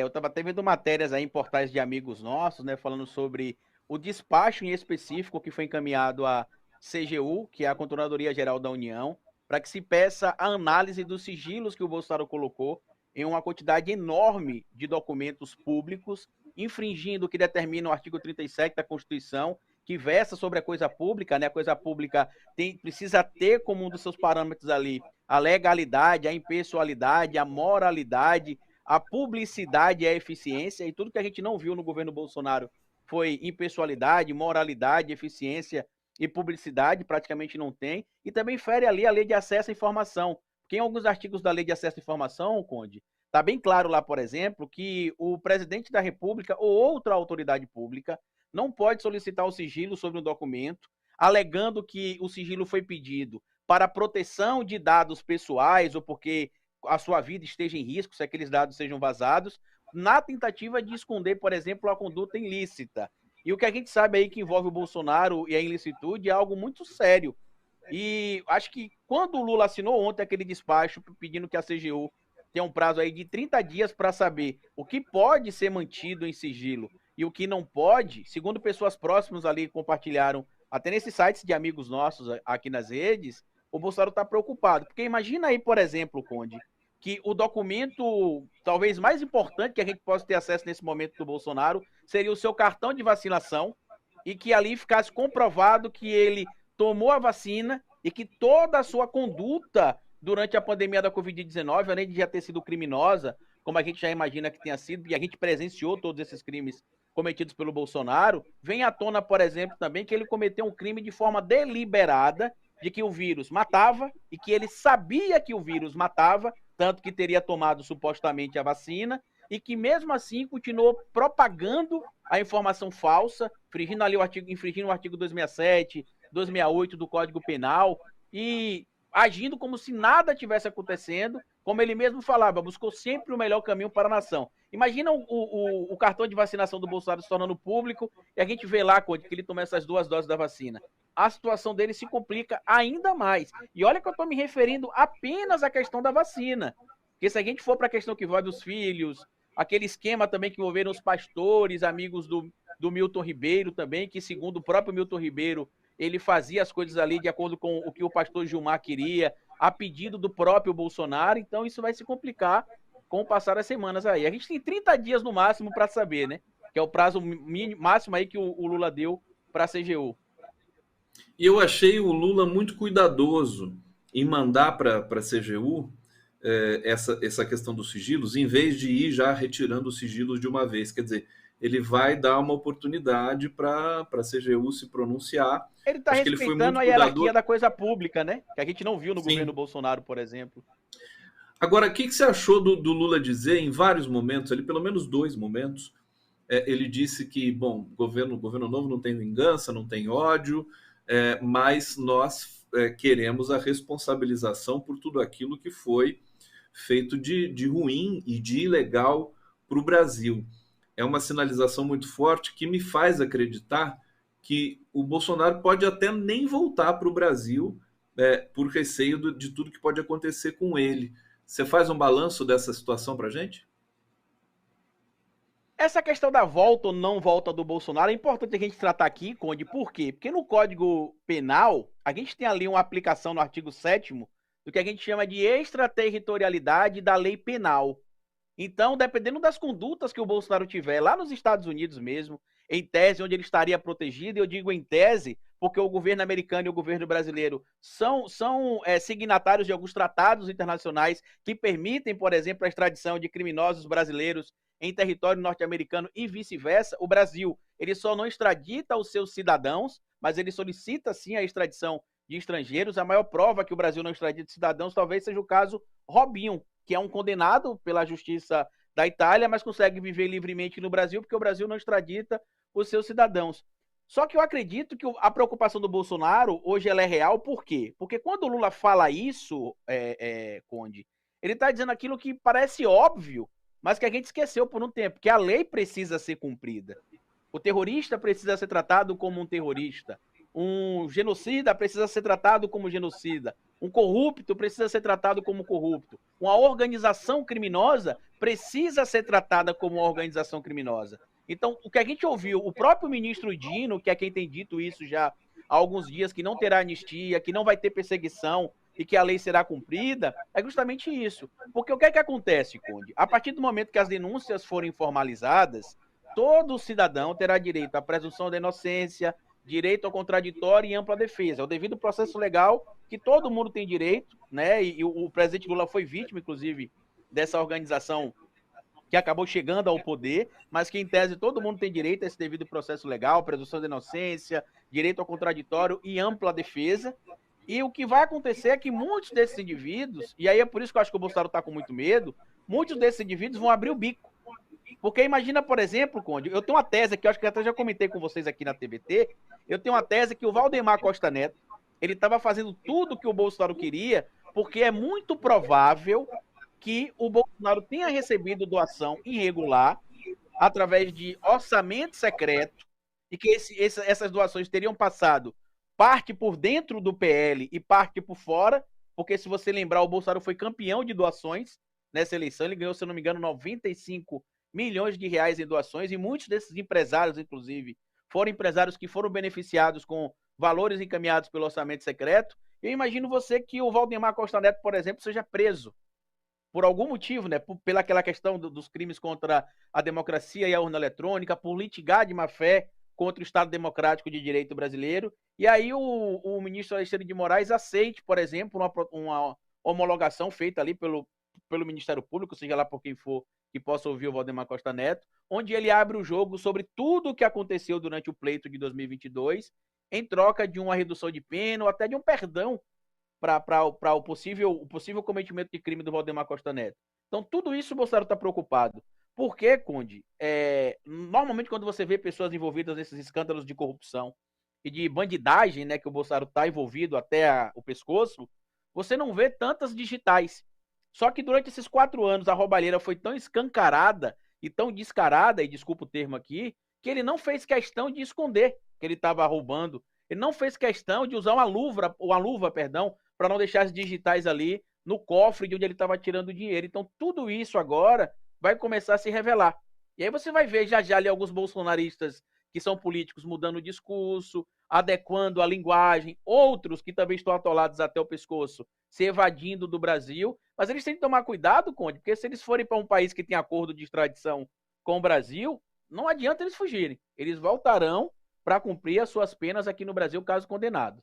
Eu estava até vendo matérias aí em portais de amigos nossos, né, falando sobre o despacho em específico que foi encaminhado à CGU, que é a Controladoria Geral da União, para que se peça a análise dos sigilos que o Bolsonaro colocou em uma quantidade enorme de documentos públicos, infringindo o que determina o artigo 37 da Constituição, que versa sobre a coisa pública, né? A coisa pública precisa ter como um dos seus parâmetros ali a legalidade, a impessoalidade, a moralidade, a publicidade e a eficiência, e tudo que a gente não viu no governo Bolsonaro foi impessoalidade, moralidade, eficiência e publicidade, praticamente não tem, e também fere ali a lei de acesso à informação, porque em alguns artigos da lei de acesso à informação, Conde, está bem claro lá, por exemplo, que o presidente da República ou outra autoridade pública não pode solicitar o sigilo sobre um documento, alegando que o sigilo foi pedido para proteção de dados pessoais ou porque a sua vida esteja em risco se aqueles dados sejam vazados, na tentativa de esconder, por exemplo, a conduta ilícita. E o que a gente sabe aí que envolve o Bolsonaro e a ilicitude é algo muito sério. E acho que quando o Lula assinou ontem aquele despacho pedindo que a CGU tenha um prazo aí de 30 dias para saber o que pode ser mantido em sigilo e o que não pode, segundo pessoas próximas ali compartilharam, até nesses sites de amigos nossos aqui nas redes, o Bolsonaro está preocupado. Porque imagina aí, por exemplo, Conde, que o documento talvez mais importante que a gente possa ter acesso nesse momento do Bolsonaro seria o seu cartão de vacinação e que ali ficasse comprovado que ele tomou a vacina e que toda a sua conduta durante a pandemia da Covid-19, além de já ter sido criminosa, como a gente já imagina que tenha sido, e a gente presenciou todos esses crimes cometidos pelo Bolsonaro, vem à tona, por exemplo, também que ele cometeu um crime de forma deliberada, de que o vírus matava e que ele sabia que o vírus matava, tanto que teria tomado supostamente a vacina, e que mesmo assim continuou propagando a informação falsa, infringindo o artigo 267, 268 do Código Penal e agindo como se nada tivesse acontecendo, como ele mesmo falava, buscou sempre o melhor caminho para a nação. Imagina o cartão de vacinação do Bolsonaro se tornando público e a gente vê lá, Conde, que ele toma essas 2 doses da vacina. A situação dele se complica ainda mais. E olha que eu estou me referindo apenas à questão da vacina. Porque se a gente for para a questão que envolve os filhos, aquele esquema também que envolveram os pastores, amigos do Milton Ribeiro também, que segundo o próprio Milton Ribeiro, ele fazia as coisas ali de acordo com o que o pastor Gilmar queria, a pedido do próprio Bolsonaro, então isso vai se complicar com o passar das semanas aí. A gente tem 30 dias no máximo para saber, né? Que é o prazo máximo aí que o Lula deu para a CGU. E eu achei o Lula muito cuidadoso em mandar para a CGU essa questão dos sigilos, em vez de ir já retirando os sigilos de uma vez. Quer dizer, ele vai dar uma oportunidade para a CGU se pronunciar. Ele está Acho que ele foi respeitando muito a cuidadoso. hierarquia da coisa pública, né? Que a gente não viu no governo Sim. Bolsonaro, por exemplo. Agora, o que você achou do Lula dizer em vários momentos, ali, pelo menos 2 momentos, ele disse que, bom, governo novo não tem vingança, não tem ódio, mas nós queremos a responsabilização por tudo aquilo que foi feito de ruim e de ilegal para o Brasil. É uma sinalização muito forte que me faz acreditar que o Bolsonaro pode até nem voltar para o Brasil por receio de tudo que pode acontecer com ele. Você faz um balanço dessa situação para a gente? Essa questão da volta ou não volta do Bolsonaro é importante a gente tratar aqui, Conde, por quê? Porque no Código Penal, a gente tem ali uma aplicação no artigo 7º do que a gente chama de extraterritorialidade da lei penal. Então, dependendo das condutas que o Bolsonaro tiver lá nos Estados Unidos mesmo, em tese, onde ele estaria protegido, eu digo em tese, porque o governo americano e o governo brasileiro são signatários de alguns tratados internacionais que permitem, por exemplo, a extradição de criminosos brasileiros em território norte-americano e vice-versa. O Brasil, ele só não extradita os seus cidadãos, mas ele solicita sim a extradição de estrangeiros. A maior prova que o Brasil não extradita cidadãos talvez seja o caso Robinho, que é um condenado pela justiça da Itália, mas consegue viver livremente no Brasil, porque o Brasil não extradita os seus cidadãos. Só que eu acredito que a preocupação do Bolsonaro hoje ela é real, por quê? Porque quando o Lula fala isso, Conde, ele está dizendo aquilo que parece óbvio, mas que a gente esqueceu por um tempo, que a lei precisa ser cumprida. O terrorista precisa ser tratado como um terrorista. Um genocida precisa ser tratado como genocida. Um corrupto precisa ser tratado como corrupto. Uma organização criminosa precisa ser tratada como uma organização criminosa. Então, o que a gente ouviu, o próprio ministro Dino, que é quem tem dito isso já há alguns dias, que não terá anistia, que não vai ter perseguição e que a lei será cumprida, é justamente isso. Porque o que é que acontece, Conde? A partir do momento que as denúncias forem formalizadas, todo cidadão terá direito à presunção da inocência, direito ao contraditório e ampla defesa. É o devido processo legal que todo mundo tem direito, né? E o presidente Lula foi vítima, inclusive, dessa organização que acabou chegando ao poder, mas que, em tese, todo mundo tem direito a esse devido processo legal, presunção de inocência, direito ao contraditório e ampla defesa. E o que vai acontecer é que muitos desses indivíduos, e aí é por isso que eu acho que o Bolsonaro está com muito medo, muitos desses indivíduos vão abrir o bico. Porque imagina, por exemplo, Conde, eu tenho uma tese que eu acho que até já comentei com vocês aqui na TVT, eu tenho uma tese que o Valdemar Costa Neto, ele estava fazendo tudo que o Bolsonaro queria, porque é muito provável que o Bolsonaro tenha recebido doação irregular através de orçamento secreto e que essas doações teriam passado parte por dentro do PL e parte por fora, porque se você lembrar, o Bolsonaro foi campeão de doações nessa eleição, ele ganhou, se eu não me engano, 95 milhões de reais em doações, e muitos desses empresários, inclusive, foram empresários que foram beneficiados com valores encaminhados pelo orçamento secreto. Eu imagino você que o Valdemar Costa Neto, por exemplo, seja preso por algum motivo, né? Pela aquela questão dos crimes contra a democracia e a urna eletrônica, por litigar de má fé contra o Estado Democrático de Direito brasileiro. E aí o ministro Alexandre de Moraes aceite, por exemplo, uma homologação feita ali pelo Ministério Público, seja lá por quem for que possa ouvir o Valdemar Costa Neto, onde ele abre o jogo sobre tudo o que aconteceu durante o pleito de 2022, em troca de uma redução de pena ou até de um perdão para o possível cometimento de crime do Valdemar Costa Neto. Então, tudo isso o Bolsonaro está preocupado. Por quê, Conde? Normalmente, quando você vê pessoas envolvidas nesses escândalos de corrupção e de bandidagem, né, que o Bolsonaro está envolvido até o pescoço, você não vê tantas digitais. Só que durante esses 4 anos, a roubalheira foi tão escancarada e tão descarada, e desculpa o termo aqui, que ele não fez questão de esconder que ele estava roubando. Ele não fez questão de usar uma luva, para não deixar as digitais ali no cofre de onde ele estava tirando o dinheiro. Então, tudo isso agora vai começar a se revelar. E aí você vai ver já ali alguns bolsonaristas que são políticos mudando o discurso, adequando a linguagem, outros que também estão atolados até o pescoço, se evadindo do Brasil. Mas eles têm que tomar cuidado, Conde, porque se eles forem para um país que tem acordo de extradição com o Brasil, não adianta eles fugirem. Eles voltarão para cumprir as suas penas aqui no Brasil, caso condenados.